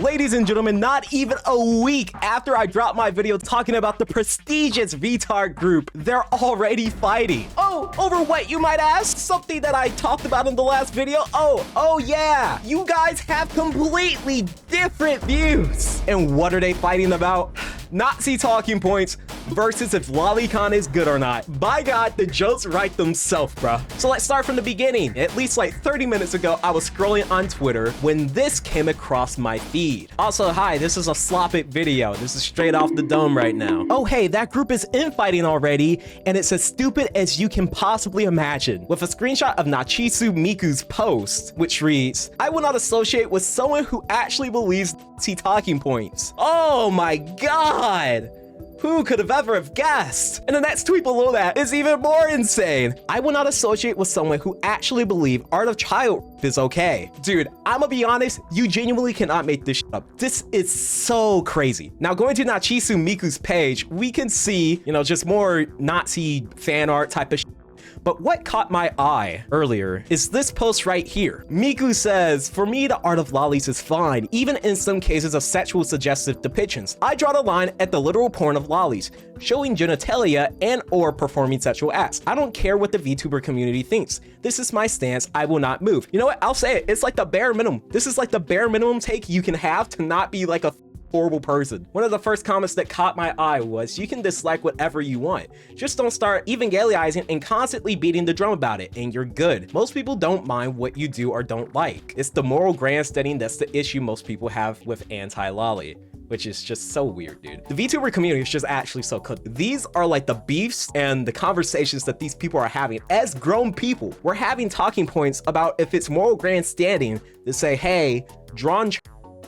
Ladies and gentlemen, not even a week after I dropped my video talking about the prestigious VTAR group, they're already fighting. Oh, over what, you might ask? Something that I talked about in the last video? Oh yeah, you guys have completely different views. And what are they fighting about? Nazi talking points versus if lolicon is good or not. By God, the jokes write themselves, bruh. So let's start from the beginning. At least like 30 minutes ago, I was scrolling on Twitter when this came across my feed. Also, hi, this is a Slopic video. This is straight off the dome right now. Oh, hey, that group is infighting already, and it's as stupid as you can possibly imagine. With a screenshot of Nachisu Miku's post, which reads, I will not associate with someone who actually believes Nazi talking points. Oh my God. Who could have ever have guessed? And the next tweet below that is even more insane. I will not associate with someone who actually believe art of child is okay. Dude, I'm gonna be honest, you genuinely cannot make this shit up. This is so crazy. Now going to Nachisu Miku's page, we can see, you know, just more Nazi fan art type of shit. But what caught my eye earlier is this post right here. Miku says, for me, the art of lollies is fine, even in some cases of sexual suggestive depictions. I draw the line at the literal porn of lollies, showing genitalia and or performing sexual acts. I don't care what the VTuber community thinks. This is my stance. I will not move. You know what? I'll say it. It's like the bare minimum. This is like the bare minimum take you can have to not be like a horrible person. One of the first comments that caught my eye was, you can dislike whatever you want. Just don't start evangelizing and constantly beating the drum about it, and you're good. Most people don't mind what you do or don't like. It's the moral grandstanding that's the issue most people have with anti-lolly, which is just so weird, dude. The VTuber community is just actually so cooked. These are like the beefs and the conversations that these people are having as grown people. We're having talking points about if it's moral grandstanding to say, hey, drawn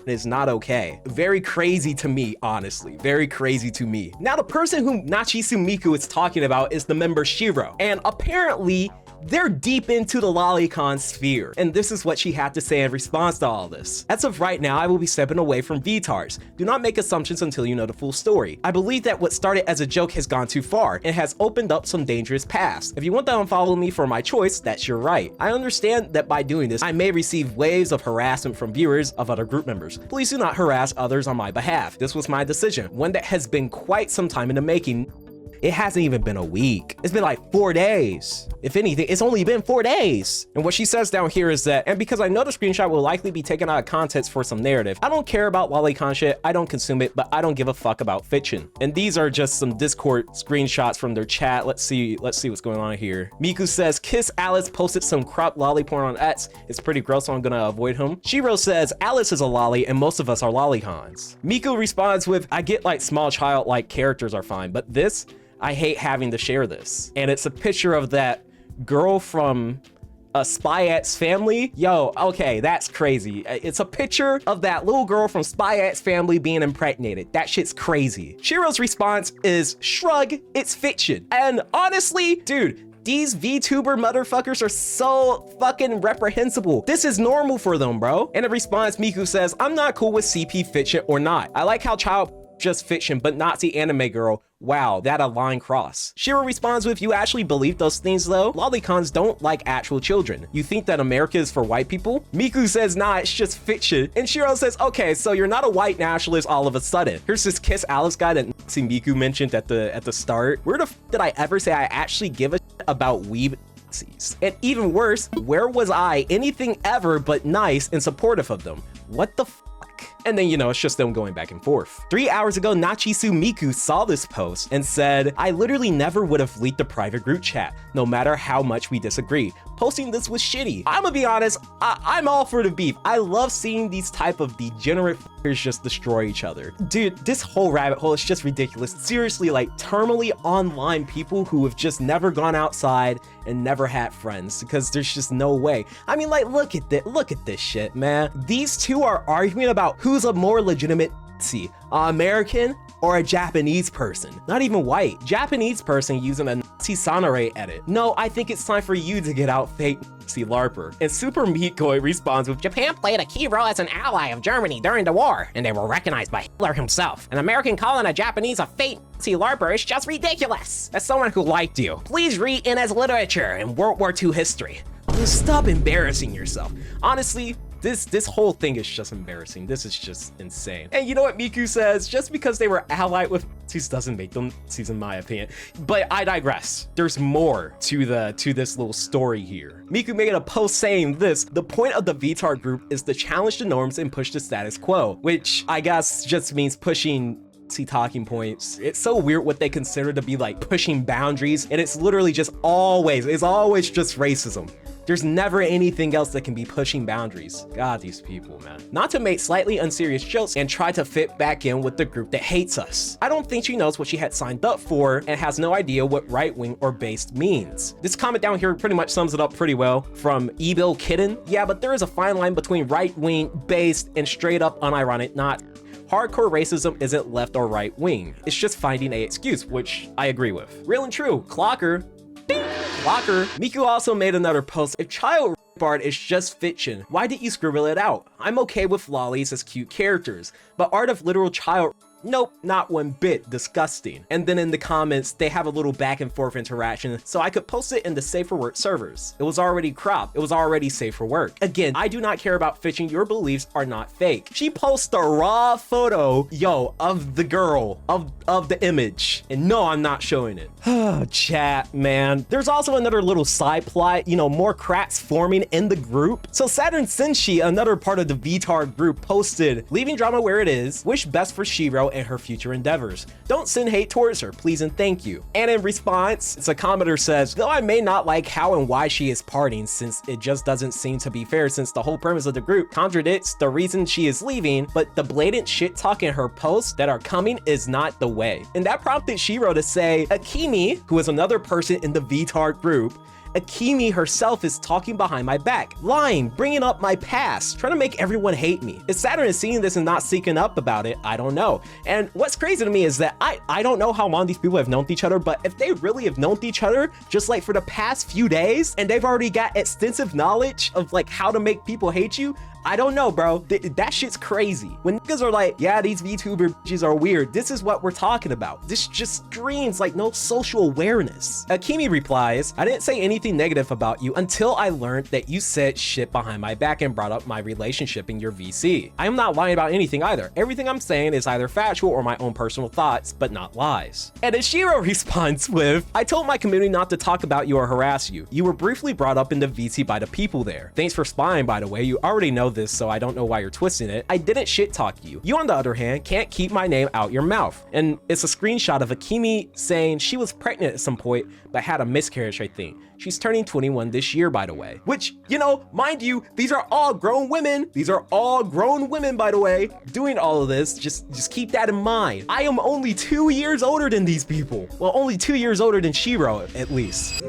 is not okay. Very crazy to me, honestly. Very crazy to me. Now, the person whom Nachisu Miku is talking about is the member Shiro, and apparently they're deep into the lolicon sphere, and this is what she had to say in response to all this. As of right now, I will be stepping away from VTARs. Do not make assumptions until you know the full story. I believe that what started as a joke has gone too far and has opened up some dangerous paths. If you want to unfollow me for my choice, that's your right. I understand that by doing this, I may receive waves of harassment from viewers of other group members. Please do not harass others on my behalf. This was my decision, one that has been quite some time in the making. It hasn't even been a week. It's been like 4 days. If anything, it's only been 4 days. And what she says down here is that, and because I know the screenshot will likely be taken out of context for some narrative, I don't care about lolicon shit, I don't consume it, but I don't give a fuck about fiction. And these are just some Discord screenshots from their chat. Let's see what's going on here. Miku says, Kiss Alice posted some cropped lolly porn on X. It's pretty gross, so I'm gonna avoid him. Shiro says, Alice is a lolly and most of us are lolicons. Miku responds with, I get like small child-like characters are fine, but this, I hate having to share this. And it's a picture of that girl from a Spy X Family. Yo, okay, that's crazy. It's a picture of that little girl from Spy X Family being impregnated. That shit's crazy. Shiro's response is, shrug, it's fiction. And honestly, dude, these VTuber motherfuckers are so fucking reprehensible. This is normal for them, bro. And in response, Miku says, I'm not cool with CP fiction or not. I like how child just fiction, but Nazi anime girl. Wow, that a line cross. Shiro responds with, you actually believe those things though? Lolicons don't like actual children. You think that America is for white people? Miku says, nah, it's just fiction. And Shiro says, okay, so you're not a white nationalist all of a sudden. Here's this Kiss Alice guy that Nazi Miku mentioned at the start. Where the f did I ever say I actually give a shit about weeb Nazis? And even worse, where was I anything ever but nice and supportive of them? What the f? And then, you know, it's just them going back and forth. 3 hours ago, Nachisu Miku saw this post and said, I literally never would have leaked the private group chat, no matter how much we disagree. Posting this was shitty. I'm gonna be honest, I'm all for the beef. I love seeing these type of degenerate f***ers just destroy each other. Dude, this whole rabbit hole is just ridiculous. Seriously, like terminally online people who have just never gone outside and never had friends, because there's just no way. I mean, like, look at this shit, man. These two are arguing about who's a more legitimate Nazi, American or a Japanese person. Not even white. Japanese person using a Nazi Sonore edit. No, I think it's time for you to get out fake Nazi LARPer. And Super Meatgoy responds with, Japan played a key role as an ally of Germany during the war, and they were recognized by Hitler himself. An American calling a Japanese a fake Nazi LARPer is just ridiculous. As someone who liked you, please read in as literature in World War II history. Stop embarrassing yourself. Honestly, This whole thing is just embarrassing. This is just insane. And you know what Miku says? Just because they were allied with Nazis doesn't make them Nazis in my opinion. But I digress. There's more to this little story here. Miku made a post saying this: the point of the VTAR group is to challenge the norms and push the status quo, which I guess just means pushing talking points. It's so weird what they consider to be like pushing boundaries, and it's literally just always just racism. There's never anything else that can be pushing boundaries. God, these people, man. Not to make slightly unserious jokes and try to fit back in with the group that hates us. I don't think she knows what she had signed up for and has no idea what right-wing or based means. This comment down here pretty much sums it up pretty well. From Evil Kitten. Yeah, but there is a fine line between right-wing, based, and straight up unironic not. Hardcore racism isn't left or right wing. It's just finding a excuse, which I agree with. Real and true. Clocker. Ding. Clocker. Miku also made another post. If child art is just fiction, why did you scribble it out? I'm okay with lollies as cute characters, but art of literal child, nope, not one bit. Disgusting. And then in the comments, they have a little back and forth interaction, so I could post it in the safe for work servers. It was already cropped. It was already safe for work. Again, I do not care about fiction. Your beliefs are not fake. She posts a raw photo, yo, of the girl, of the image. And no, I'm not showing it. Chat, man. There's also another little side plot, you know, more cracks forming in the group. So Saturn Senshi, another part of the VTAR group, posted, leaving drama where it is, wish best for Shiro and her future endeavors. Don't send hate towards her, please and thank you. And in response, a commenter says, though I may not like how and why she is parting, since it just doesn't seem to be fair, since the whole premise of the group contradicts the reason she is leaving, but the blatant shit talk in her posts that are coming is not the way. And that prompted Shiro to say, Akemi, who is another person in the VTAR group, Akemi herself is talking behind my back, lying, bringing up my past, trying to make everyone hate me. If Saturn is seeing this and not speaking up about it, I don't know. And what's crazy to me is that I don't know how long these people have known each other, but if they really have known each other just like for the past few days, and they've already got extensive knowledge of like how to make people hate you, I don't know, bro. That shit's crazy. When niggas are like, yeah, these VTuber bitches are weird, this is what we're talking about. This just screams like no social awareness. Akemi replies, I didn't say anything negative about you until I learned that you said shit behind my back and brought up my relationship in your VC. I am not lying about anything either. Everything I'm saying is either factual or my own personal thoughts, but not lies. And Ishiro responds with, I told my community not to talk about you or harass you. You were briefly brought up in the VC by the people there. Thanks for spying, by the way. You already know this, so I don't know why you're twisting it. I didn't shit talk you. You, on the other hand, can't keep my name out your mouth. And it's a screenshot of Akemi saying she was pregnant at some point, but had a miscarriage, I think. She's turning 21 this year, by the way. Which, you know, mind you, these are all grown women. These are all grown women, by the way, doing all of this. Just keep that in mind. I am only 2 years older than these people. Well, only 2 years older than Shiro, at least.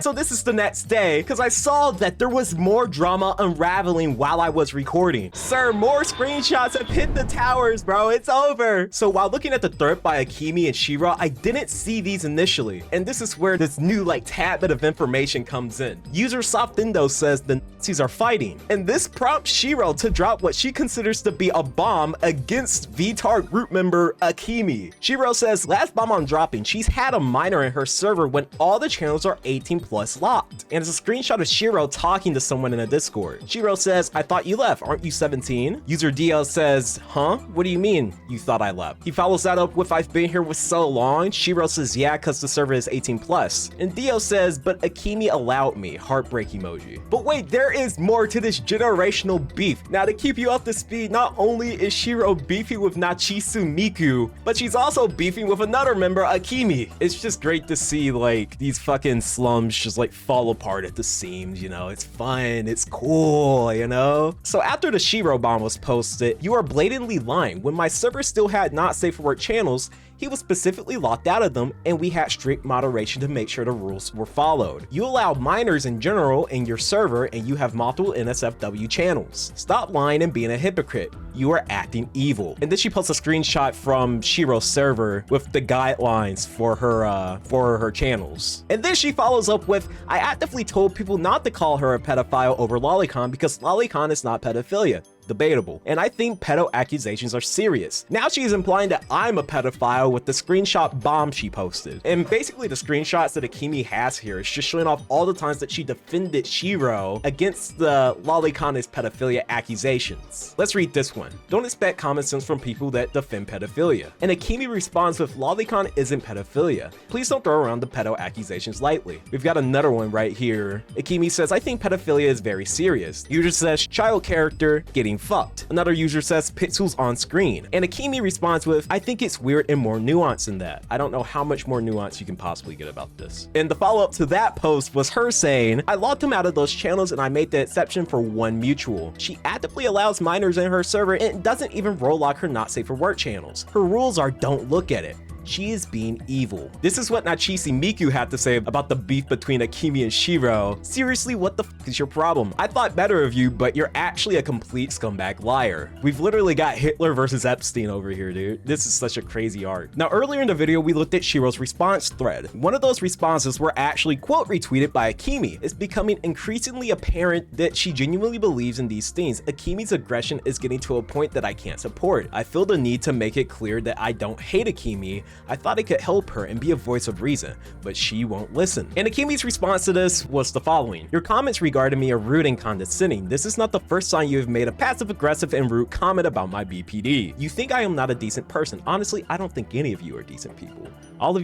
So this is the next day, because I saw that there was more drama unraveling while I was recording. Sir, more screenshots have hit the towers, bro. It's over. So while looking at the thread by Akemi and Shiro, I didn't see these initially. And this is where this new like tad bit of information comes in. User Softindo says the Nazis are fighting. And this prompts Shiro to drop what she considers to be a bomb against VTAR group member Akemi. Shiro says, last bomb I'm dropping, she's had a minor in her server when all the channels are 18+ locked. And it's a screenshot of Shiro talking to someone in a Discord. Shiro says, I thought you left, aren't you 17? User DL says, huh? What do you mean you thought I left? He follows that up with, I've been here with so long. Shiro says, yeah, cause the server is 18+. And DL says, but Akemi allowed me, heartbreak emoji. But wait, there is more to this generational beef. Now to keep you up to speed, not only is Shiro beefing with Nachisu Miku, but she's also beefing with another member, Akemi. It's just great to see like these fucking slums just like fall apart at the seams, you know. It's fun, it's cool, you know. So after the Shiro bomb was posted, you are blatantly lying. When my server still had not safe for work channels, he was specifically locked out of them, and we had strict moderation to make sure the rules were followed. You allow minors in general in your server, and you have multiple NSFW channels. Stop lying and being a hypocrite. You are acting evil. And then she posts a screenshot from Shiro's server with the guidelines for her channels. And then she follows up with, I actively told people not to call her a pedophile over lolicon because lolicon is not pedophilia. debatable. And I think pedo accusations are serious. Now she's implying that I'm a pedophile with the screenshot bomb she posted. And basically the screenshots that Akemi has here is just showing off all the times that she defended Shiro against the Lolicana's pedophilia accusations. Let's read this one. Don't expect common sense from people that defend pedophilia. And Akemi responds with, Lolicon isn't pedophilia. Please don't throw around the pedo accusations lightly. We've got another one right here. Akemi says, I think pedophilia is very serious. User says, child character getting fucked. Another user says, pixels on screen. And Akemi responds with, I think it's weird and more nuanced than that. I don't know how much more nuance you can possibly get about this. And the follow-up to that post was her saying, I logged him out of those channels and I made the exception for one mutual. She actively allows minors in her server and doesn't even roll lock her not safe for work channels. Her rules are don't look at it. She is being evil. This is what Nachisi Miku had to say about the beef between Akemi and Shiro. Seriously, what the f is your problem? I thought better of you, but you're actually a complete scumbag liar. We've literally got Hitler versus Epstein over here, dude. This is such a crazy arc. Now, earlier in the video, we looked at Shiro's response thread. One of those responses were actually quote retweeted by Akemi. It's becoming increasingly apparent that she genuinely believes in these things. Akemi's aggression is getting to a point that I can't support. I feel the need to make it clear that I don't hate Akemi. I thought I could help her and be a voice of reason, but she won't listen. And Akemi's response to this was the following. Your comments regarding me are rude and condescending. This is not the first time you have made a passive-aggressive and rude comment about my BPD. You think I am not a decent person. Honestly, I don't think any of you are decent people. All of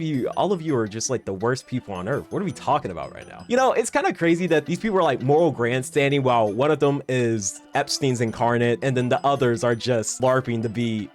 you are just like the worst people on earth. What are we talking about right now? You know, it's kind of crazy that these people are like moral grandstanding while one of them is Epstein's incarnate and then the others are just LARPing to be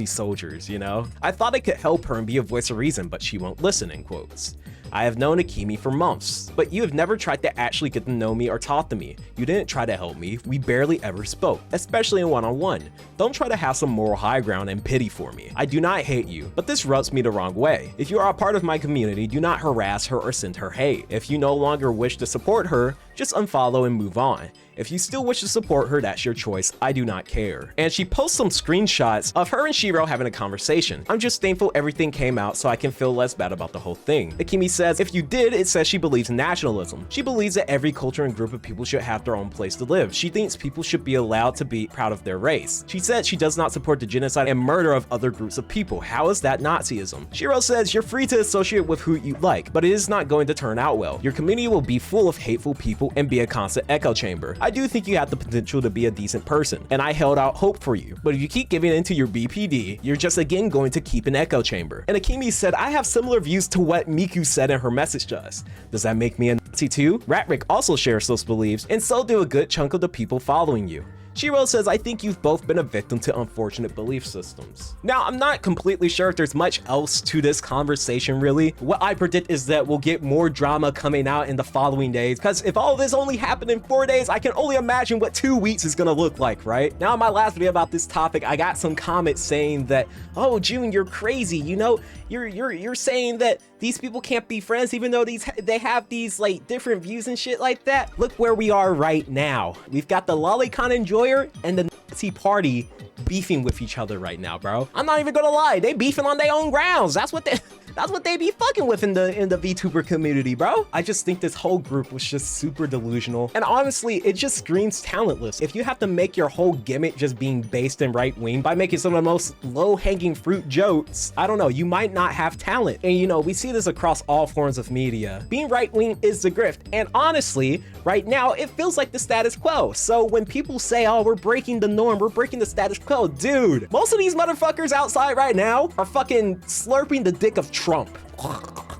soldiers, you know? I thought I could help her and be a voice of reason, but she won't listen, in quotes. I have known Akemi for months, but you have never tried to actually get to know me or talk to me. You didn't try to help me. We barely ever spoke, especially in one-on-one. Don't try to have some moral high ground and pity for me. I do not hate you, but this rubs me the wrong way. If you are a part of my community, do not harass her or send her hate. If you no longer wish to support her, just unfollow and move on. If you still wish to support her, that's your choice. I do not care. And she posts some screenshots of her and Shiro having a conversation. I'm just thankful everything came out so I can feel less bad about the whole thing. Akemi says, if you did, it says she believes in nationalism. She believes that every culture and group of people should have their own place to live. She thinks people should be allowed to be proud of their race. She said she does not support the genocide and murder of other groups of people. How is that Nazism? Shiro says, you're free to associate with who you like, but it is not going to turn out well. Your community will be full of hateful people and be a constant echo chamber. I do think you have the potential to be a decent person, and I held out hope for you. But if you keep giving into your BPD, you're just again going to keep an echo chamber. And Akemi said, I have similar views to what Miku said in her message to us. Does that make me a Nazi too? Ratrick also shares those beliefs, and so do a good chunk of the people following you. Shiro says, I think you've both been a victim to unfortunate belief systems. Now, I'm not completely sure if there's much else to this conversation, really. What I predict is that we'll get more drama coming out in the following days, because if all this only happened in 4 days, I can only imagine what 2 weeks is gonna look like, right? Now, in my last video about this topic, I got some comments saying that, oh, June, you're crazy, you know? You're saying that these people can't be friends even though they have these like different views and shit like that. Look where we are right now. We've got the Lolicon enjoyer and the Nazi party beefing with each other right now, bro. I'm not even gonna lie, they beefing on their own grounds. That's what they be fucking with in the Vtuber community, bro. I just think this whole group was just super delusional. And honestly, it just screams talentless. If you have to make your whole gimmick just being based in right wing by making some of the most low-hanging fruit jokes, I don't know, you might not have talent. And you know, we see this across all forms of media. Being right wing is the grift. And honestly, right now, it feels like the status quo. So when people say, oh, we're breaking the norm, we're breaking the status quo, dude, most of these motherfuckers outside right now are fucking slurping the dick of Trump.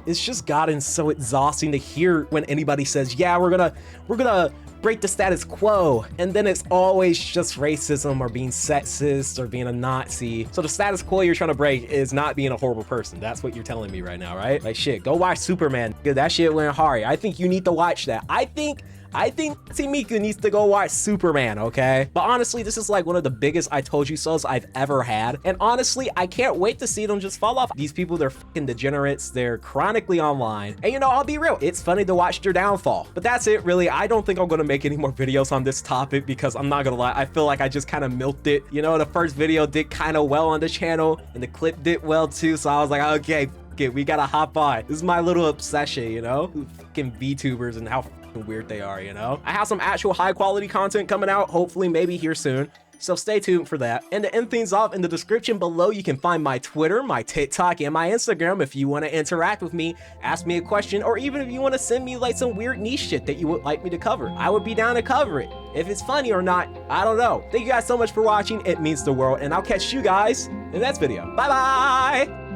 It's just gotten so exhausting to hear when anybody says, yeah, we're gonna break the status quo, and then it's always just racism or being sexist or being a Nazi. So the status quo you're trying to break is not being a horrible person. That's what you're telling me right now, right? Like, shit, go watch Superman. That shit went hard. I think you need to watch that. I think Miku needs to go watch Superman, okay? But honestly, this is like one of the biggest I told you so's I've ever had. And honestly, I can't wait to see them just fall off. These people, they're fucking degenerates. They're chronically online. And you know, I'll be real, it's funny to watch their downfall. But that's it, really. I don't think I'm gonna make any more videos on this topic because I'm not gonna lie, I feel like I just kind of milked it. You know, the first video did kind of well on the channel and the clip did well too. So I was like, okay, we gotta hop on. This is my little obsession, you know? Fucking VTubers and how weird they are, you know? I have some actual high quality content coming out, hopefully maybe here soon. So stay tuned for that. And to end things off, in the description below, you can find my Twitter, my TikTok, and my Instagram if you want to interact with me, ask me a question, or even if you want to send me like some weird niche shit that you would like me to cover. I would be down to cover it. If it's funny or not, I don't know. Thank you guys so much for watching. It means the world, and I'll catch you guys in the next video. Bye bye!